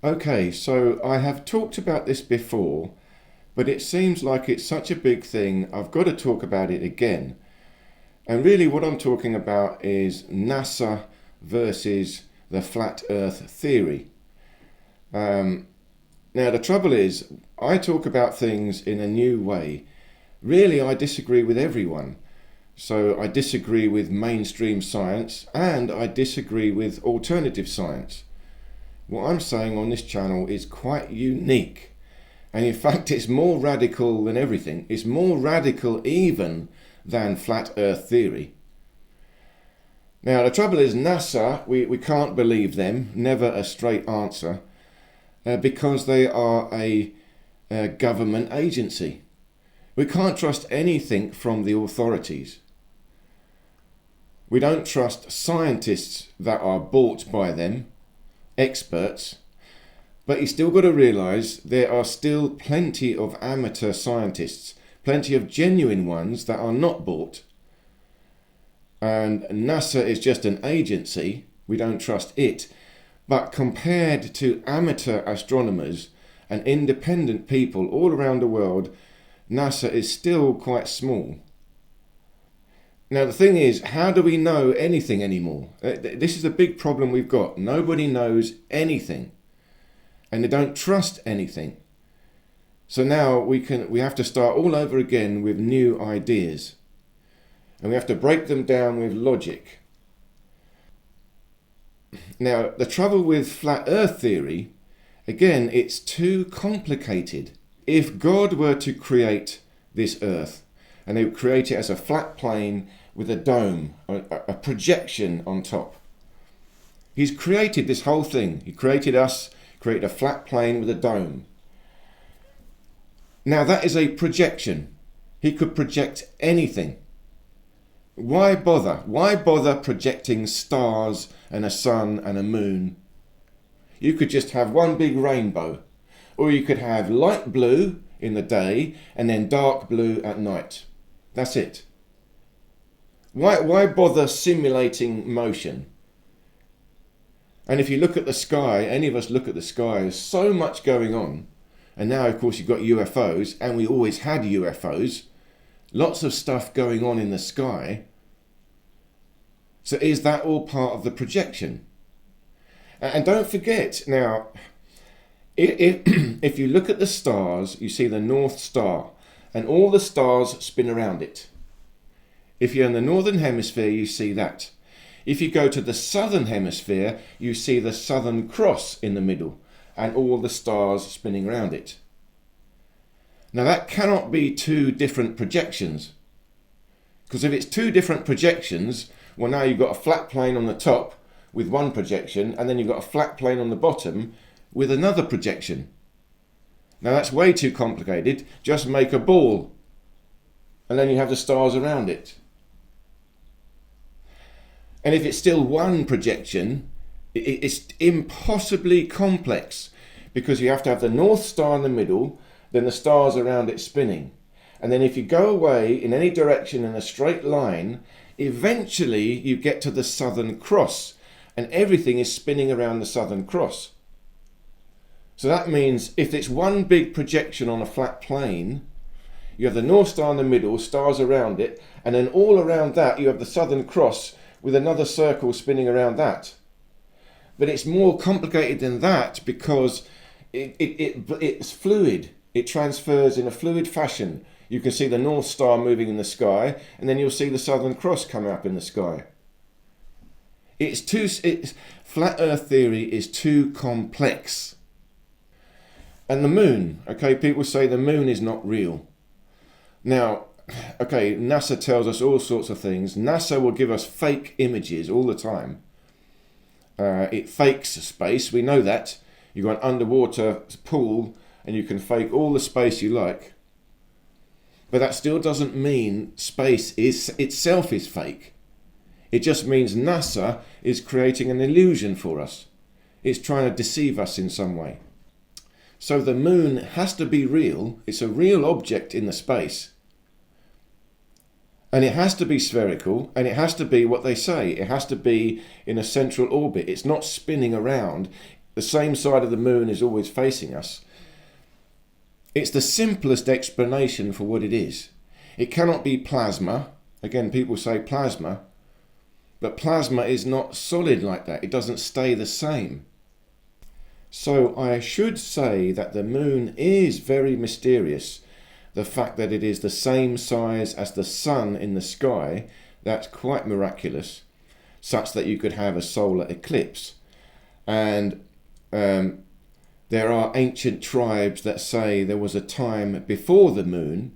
Okay, so I have talked about this before, but it seems like it's such a big thing, I've got to talk about it again. And really, what I'm talking about is NASA versus the flat earth theory. Um, Now, the trouble is, I talk about things in a new way. Really, I disagree with everyone. So, I disagree with mainstream science and I disagree with alternative science. What I'm saying on this channel is quite unique. And in fact, it's more radical than everything. It's more radical even than flat earth theory. Now, the trouble is, NASA, we can't believe them, never a straight answer, because they are a government agency. We can't trust anything from the authorities. We don't trust scientists that are bought by them, experts, but you still got to realise there are still plenty of amateur scientists, plenty of genuine ones that are not bought. And NASA is just an agency, we don't trust it. But compared to amateur astronomers and independent people all around the world, NASA is still quite small. Now the thing is, how do we know anything anymore? This is the big problem we've got. Nobody knows anything. And they don't trust anything. So now we have to start all over again with new ideas. And we have to break them down with logic. Now, the trouble with flat earth theory, again, it's too complicated. If God were to create this earth, and they would create it as a flat plane with a dome, a projection on top. He's created this whole thing. He created us, created a flat plane with a dome. Now that is a projection. He could project anything. Why bother? Why bother projecting stars and a sun and a moon? You could just have one big rainbow. Or you could have light blue in the day and then dark blue at night. That's it. Why bother simulating motion? And if you look at the sky, any of us look at the sky, there's so much going on. And now, of course, you've got UFOs, and we always had UFOs. Lots of stuff going on in the sky. So is that all part of the projection? And don't forget, now, if you look at the stars, you see the North Star, and all the stars spin around it. If you're in the Northern Hemisphere, you see that. If you go to the Southern Hemisphere, you see the Southern Cross in the middle, and all the stars spinning around it. Now that cannot be two different projections. Because if it's two different projections, well, now you've got a flat plane on the top with one projection, and then you've got a flat plane on the bottom with another projection. Now that's way too complicated. Just make a ball, and then you have the stars around it. And if it's still one projection, it's impossibly complex, because you have to have the North Star in the middle, then the stars around it spinning. And then if you go away in any direction in a straight line, eventually you get to the Southern Cross, and everything is spinning around the Southern Cross. So that means if it's one big projection on a flat plane, you have the North Star in the middle, stars around it, and then all around that you have the Southern Cross with another circle spinning around that. But it's more complicated than that, because it's fluid. It transfers in a fluid fashion. You can see the North Star moving in the sky, and then you'll see the Southern Cross coming up in the sky. Flat Earth theory is too complex. And the moon, okay, people say the moon is not real. Now, okay, NASA tells us all sorts of things. NASA will give us fake images all the time. It fakes space, we know that. You've got an underwater pool and you can fake all the space you like. But that still doesn't mean space itself is fake. It just means NASA is creating an illusion for us. It's trying to deceive us in some way. So the moon has to be real. It's a real object in the space. And it has to be spherical, and it has to be what they say. It has to be in a central orbit. It's not spinning around. the same side of the moon is always facing us. It's the simplest explanation for what it is. It cannot be plasma. Again, people say plasma, but plasma is not solid like that. It doesn't stay the same. So I should say that the moon is very mysterious. The fact that it is the same size as the sun in the sky, that's quite miraculous, such that you could have a solar eclipse. And there are ancient tribes that say there was a time before the moon.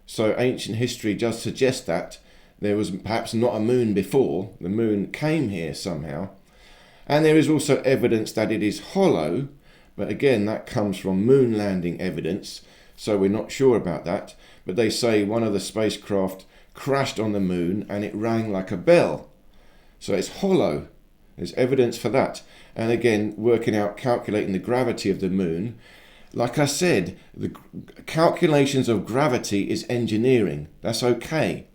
So ancient history does suggest that there was perhaps not a moon before. The moon came here somehow. And there is also evidence that it is hollow. But again, that comes from moon landing evidence. So we're not sure about that. But they say one of the spacecraft crashed on the moon and it rang like a bell. So it's hollow. There's evidence for that. And again, working out, calculating the gravity of the moon. Like I said, the calculations of gravity is engineering. That's okay.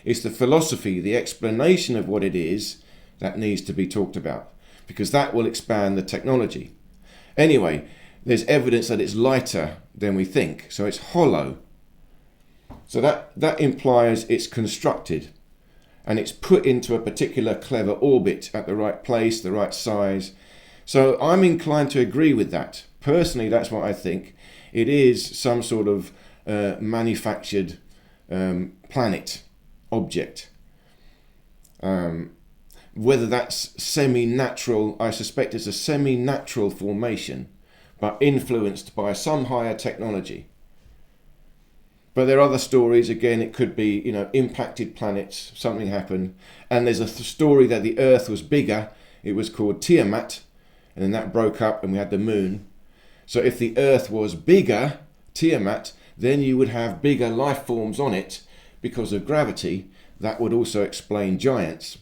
It's the philosophy, the explanation of what it is that needs to be talked about, because that will expand the technology. Anyway, there's evidence that it's lighter than we think. So it's hollow. So that implies it's constructed. And it's put into a particular clever orbit at the right place, the right size. So I'm inclined to agree with that. Personally, that's what I think. It is some sort of manufactured planet object. Whether that's semi-natural, I suspect it's a semi-natural formation, but influenced by some higher technology. But there are other stories, again, it could be, impacted planets, something happened. And there's a story that the Earth was bigger. It was called Tiamat. And then that broke up and we had the moon. So if the Earth was bigger, Tiamat, then you would have bigger life forms on it because of gravity. That would also explain giants.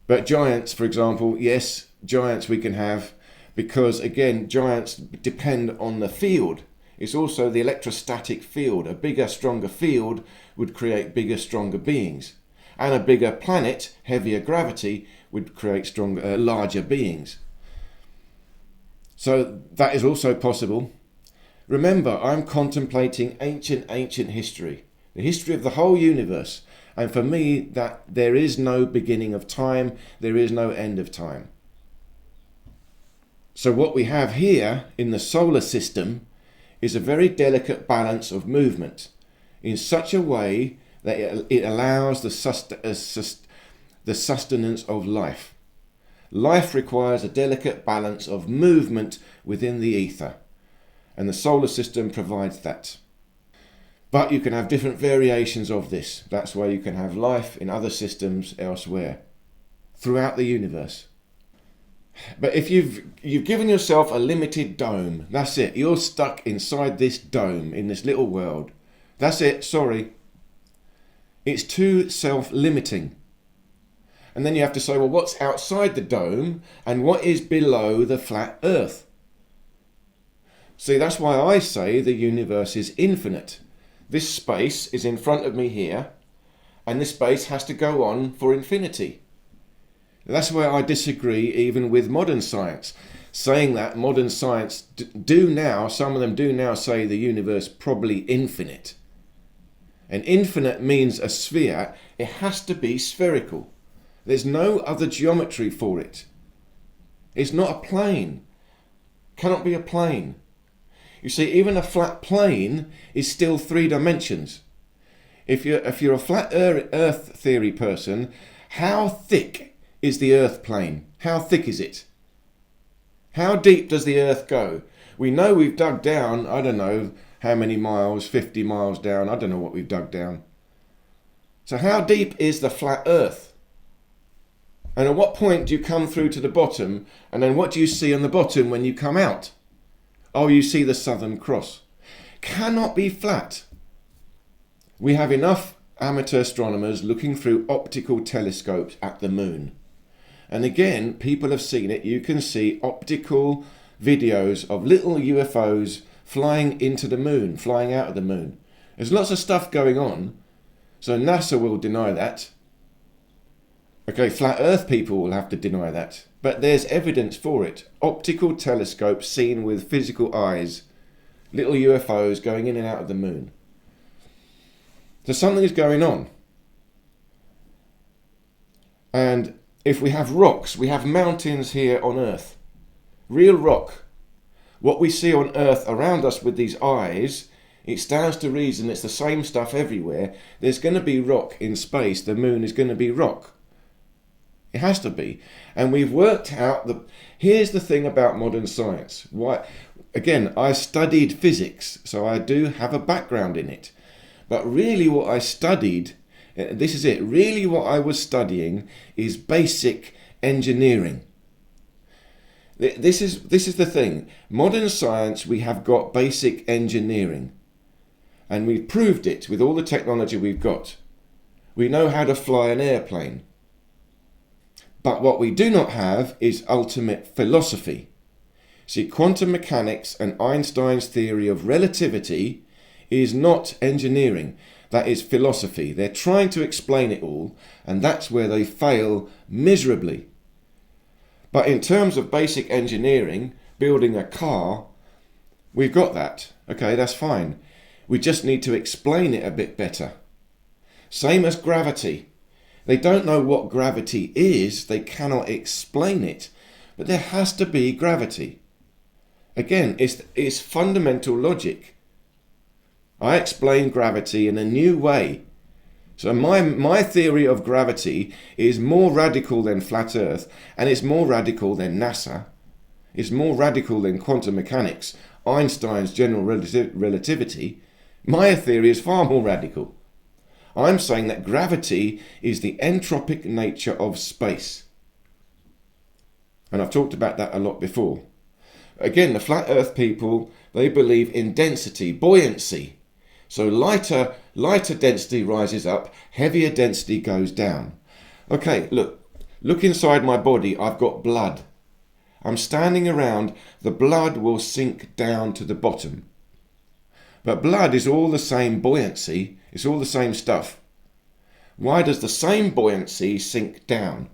But giants, for example, yes, giants we can have because, again, giants depend on the field. It's also the electrostatic field. A bigger, stronger field would create bigger, stronger beings. And a bigger planet, heavier gravity, would create stronger, larger beings. So that is also possible. Remember, I'm contemplating ancient history. The history of the whole universe. And for me, that there is no beginning of time. There is no end of time. So what we have here in the solar system is a very delicate balance of movement in such a way that it allows the sustenance of life. Life requires a delicate balance of movement within the ether, and the solar system provides that. But you can have different variations of this. That's why you can have life in other systems elsewhere, throughout the universe. But if you've given yourself a limited dome, that's it. You're stuck inside this dome, in this little world. That's it, sorry. It's too self-limiting. And then you have to say, well, what's outside the dome and what is below the flat earth? See, that's why I say the universe is infinite. This space is in front of me here, and this space has to go on for infinity. That's where I disagree even with modern science. Saying that modern science some of them do now say the universe probably infinite. And infinite means a sphere. It has to be spherical. There's no other geometry for it. It's not a plane. Cannot be a plane. You see, even a flat plane is still 3 dimensions. If you're a flat earth theory person, how thick is the earth plane? How thick is it? How deep does the earth go? We know we've dug down, I don't know how many miles, 50 miles down, I don't know what we've dug down. So how deep is the flat earth? And at what point do you come through to the bottom, and then what do you see on the bottom when you come out? Oh, you see the Southern Cross. Cannot be flat. We have enough amateur astronomers looking through optical telescopes at the moon. And again, people have seen it. You can see optical videos of little UFOs flying into the moon, flying out of the moon. There's lots of stuff going on. So NASA will deny that. Okay, flat earth people will have to deny that. But there's evidence for it. Optical telescopes seen with physical eyes. Little UFOs going in and out of the moon. So something is going on. And if we have rocks, we have mountains here on Earth. Real rock. What we see on Earth around us with these eyes, it stands to reason it's the same stuff everywhere. There's going to be rock in space. The moon is going to be rock. It has to be. And we've worked out here's the thing about modern science. Why? Again, I studied physics, so I do have a background in it. But really what I studied, this is it, really what I was studying is basic engineering. This is the thing. Modern science, we have got basic engineering. And we've proved it with all the technology we've got. We know how to fly an airplane. But what we do not have is ultimate philosophy. See, quantum mechanics and Einstein's theory of relativity is not engineering. That is philosophy. They're trying to explain it all, and that's where they fail miserably. But in terms of basic engineering, building a car, we've got that. Okay, that's fine. We just need to explain it a bit better. Same as gravity. They don't know what gravity is. They cannot explain it. But there has to be gravity. Again, it's fundamental logic. I explain gravity in a new way. So my theory of gravity is more radical than flat Earth, and it's more radical than NASA. It's more radical than quantum mechanics, Einstein's general relativity. My theory is far more radical. I'm saying that gravity is the entropic nature of space. And I've talked about that a lot before. Again, the flat Earth people, they believe in density, buoyancy. So lighter density rises up, heavier density goes down. Okay, look inside my body, I've got blood. I'm standing around, the blood will sink down to the bottom. But blood is all the same buoyancy, it's all the same stuff. Why does the same buoyancy sink down?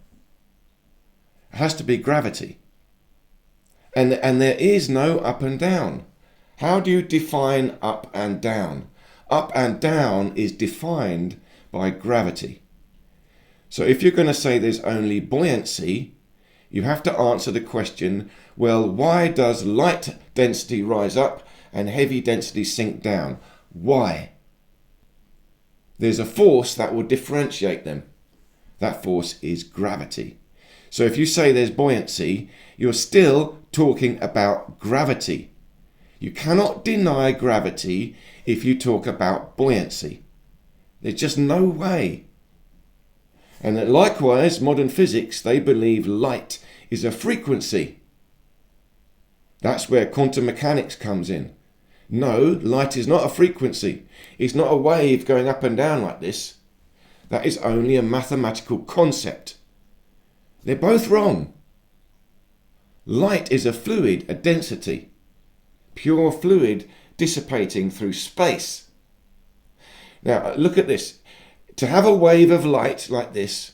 It has to be gravity. And there is no up and down. How do you define up and down? Up and down is defined by gravity. So if you're going to say there's only buoyancy, you have to answer the question, well, why does light density rise up and heavy density sink down? Why? There's a force that will differentiate them. That force is gravity. So if you say there's buoyancy, you're still talking about gravity. You cannot deny gravity if you talk about buoyancy. There's just no way. And that likewise, modern physics, they believe light is a frequency. That's where quantum mechanics comes in. No, light is not a frequency. It's not a wave going up and down like this. That is only a mathematical concept. They're both wrong. Light is a fluid, a density. Pure fluid dissipating through space. Now, look at this. To have a wave of light like this,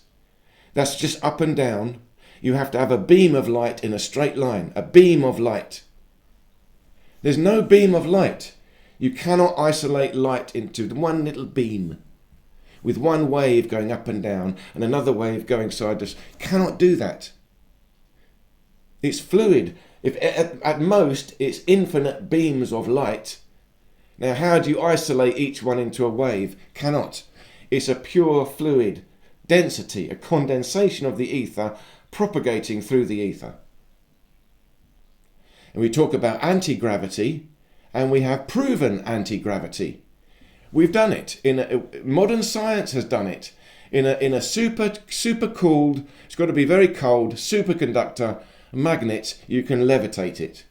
that's just up and down, you have to have a beam of light in a straight line. A beam of light. There's no beam of light. You cannot isolate light into one little beam with one wave going up and down and another wave going side to side. Cannot do that. It's fluid. If at most it's infinite beams of light. Now how do you isolate each one into a wave? Cannot. It's a pure fluid density, a condensation of the ether propagating through the ether. And we talk about anti-gravity, and we have proven anti-gravity. We've done it. Modern science has done it. In a super cooled, it's got to be very cold, superconductor magnet, you can levitate it.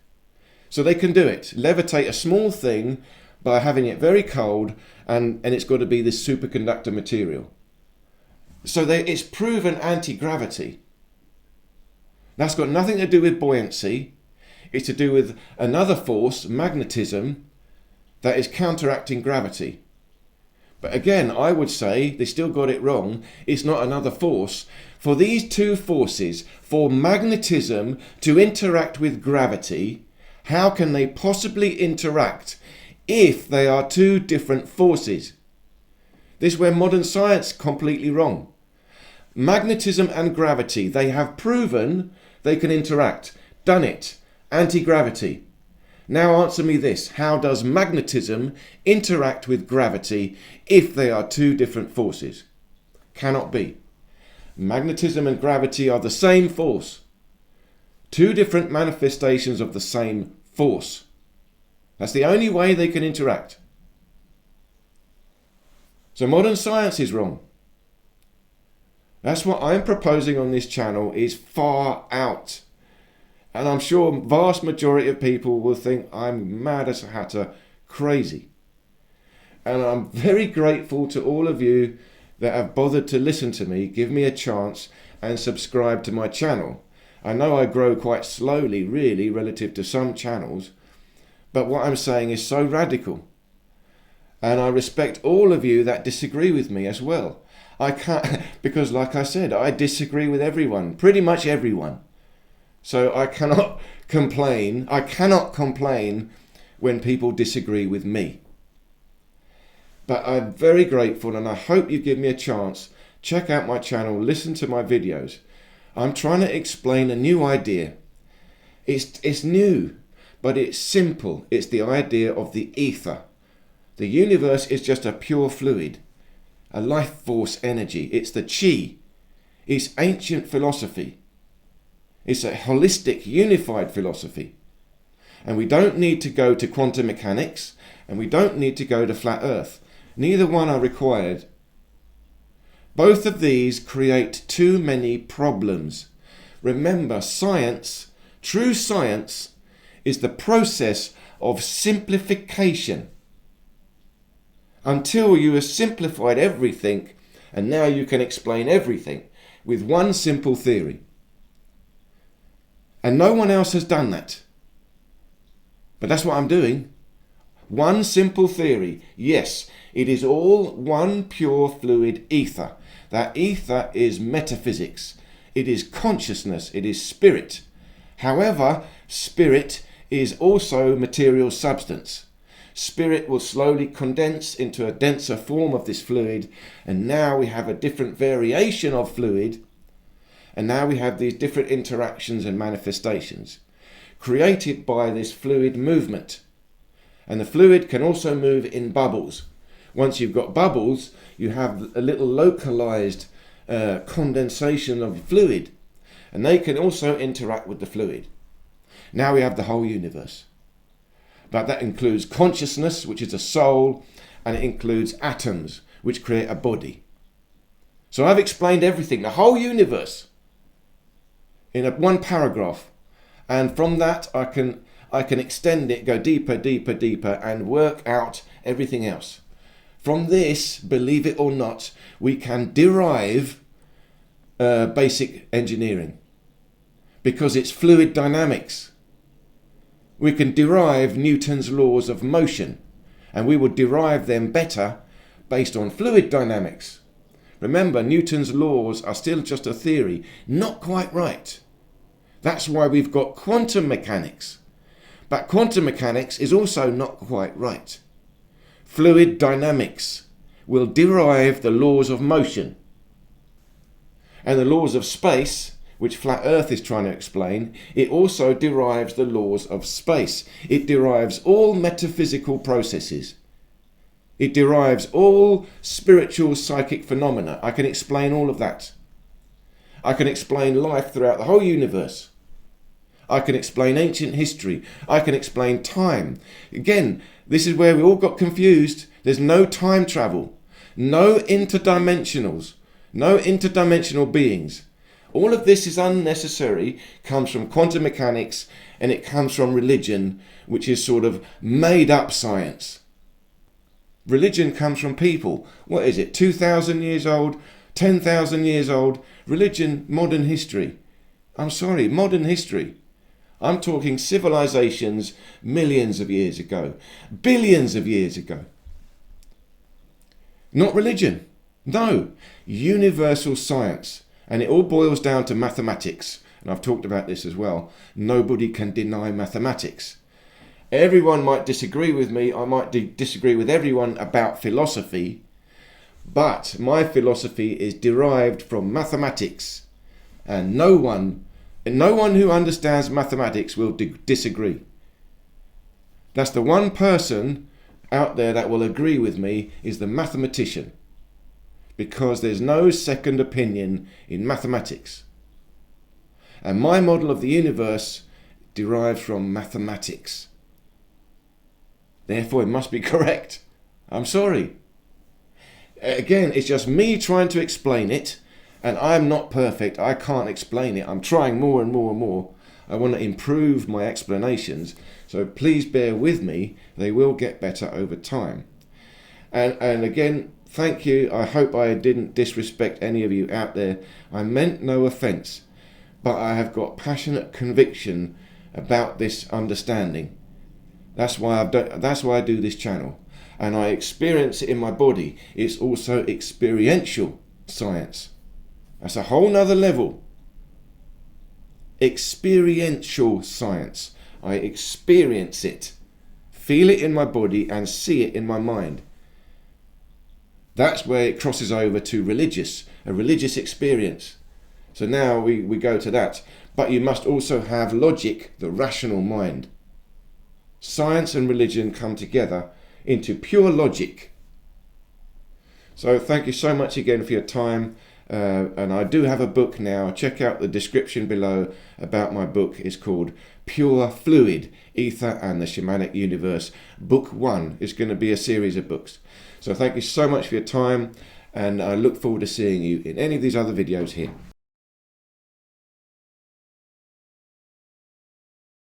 So they can do it. Levitate a small thing by having it very cold, and it's got to be this superconductor material. So it's proven anti-gravity. That's got nothing to do with buoyancy. It's to do with another force, magnetism, that is counteracting gravity. But again, I would say they still got it wrong. It's not another force. For these two forces, for magnetism to interact with gravity, how can they possibly interact if they are two different forces? This is where modern science is completely wrong. Magnetism and gravity, they have proven they can interact. Done it. Anti-gravity. Now answer me this. How does magnetism interact with gravity if they are two different forces? Cannot be. Magnetism and gravity are the same force. Two different manifestations of the same force. That's the only way they can interact. So modern science is wrong. That's what I'm proposing on this channel is far out. And I'm sure vast majority of people will think I'm mad as a hatter, crazy. And I'm very grateful to all of you that have bothered to listen to me, give me a chance and subscribe to my channel. I know I grow quite slowly, really, relative to some channels, but what I'm saying is so radical. And I respect all of you that disagree with me as well. I can't, because like I said, I disagree with everyone, pretty much everyone. So I cannot complain. I cannot complain when people disagree with me. But I'm very grateful and I hope you give me a chance. Check out my channel, listen to my videos. I'm trying to explain a new idea. It's new, but it's simple. It's the idea of the ether. The universe is just a pure fluid, a life force energy. It's the chi. It's ancient philosophy. It's a holistic, unified philosophy. And we don't need to go to quantum mechanics, and we don't need to go to flat earth. Neither one are required. Both of these create too many problems. Remember, science, true science, is the process of simplification. Until you have simplified everything, and now you can explain everything with one simple theory. And no one else has done that. But that's what I'm doing. One simple theory. Yes, it is all one pure fluid ether. That ether is metaphysics. It is consciousness. It is spirit. However, spirit is also material substance. Spirit will slowly condense into a denser form of this fluid, and now we have a different variation of fluid, and now we have these different interactions and manifestations created by this fluid movement. And the fluid can also move in bubbles. Once you've got bubbles, you have a little localized condensation of fluid, and they can also interact with the fluid. Now we have the whole universe. But that includes consciousness, which is a soul, and it includes atoms, which create a body. So I've explained everything, the whole universe, in one paragraph. And from that, I can extend it, go deeper, deeper, deeper, and work out everything else. From this, believe it or not, we can derive basic engineering, because it's fluid dynamics. We can derive Newton's laws of motion, and we would derive them better based on fluid dynamics. Remember, Newton's laws are still just a theory, not quite right. That's why we've got quantum mechanics. But quantum mechanics is also not quite right. Fluid dynamics will derive the laws of motion. And the laws of space, which Flat Earth is trying to explain, it also derives the laws of space. It derives all metaphysical processes. It derives all spiritual psychic phenomena. I can explain all of that. I can explain life throughout the whole universe. I can explain ancient history. I can explain time. Again, this is where we all got confused. There's no time travel, no interdimensionals, no interdimensional beings. All of this is unnecessary, comes from quantum mechanics, and it comes from religion, which is sort of made up science. Religion comes from people. What is it, 2,000 years old, 10,000 years old? Religion, modern history. I'm sorry, modern history. I'm talking civilizations millions of years ago, billions of years ago. Not religion. No, universal science. And it all boils down to mathematics. And I've talked about this as well. Nobody can deny mathematics. Everyone might disagree with me. I might disagree with everyone about philosophy. But my philosophy is derived from mathematics. And no one who understands mathematics will disagree. That's the one person out there that will agree with me, is the mathematician. Because there's no second opinion in mathematics. And my model of the universe derives from mathematics. Therefore, it must be correct. I'm sorry. Again, it's just me trying to explain it, and I'm not perfect. I can't explain it. I'm trying more and more and more. I want to improve my explanations, so please bear with me. They will get better over time. And again, thank you. I hope I didn't disrespect any of you out there. I meant no offence, but I have got passionate conviction about this understanding. That's why I do this channel. And I experience it in my body. It's also experiential science. That's a whole nother level. Experiential science. I experience it, feel it in my body, and see it in my mind. That's where it crosses over to a religious experience. So now we go to that. But you must also have logic, the rational mind. Science and religion come together into pure logic. So thank you so much again for your time. And I do have a book now. Check out the description below about my book. It's called Pure Fluid, Aether and the Shamanic Universe. Book 1 is going to be a series of books. So thank you so much for your time, and I look forward to seeing you in any of these other videos here.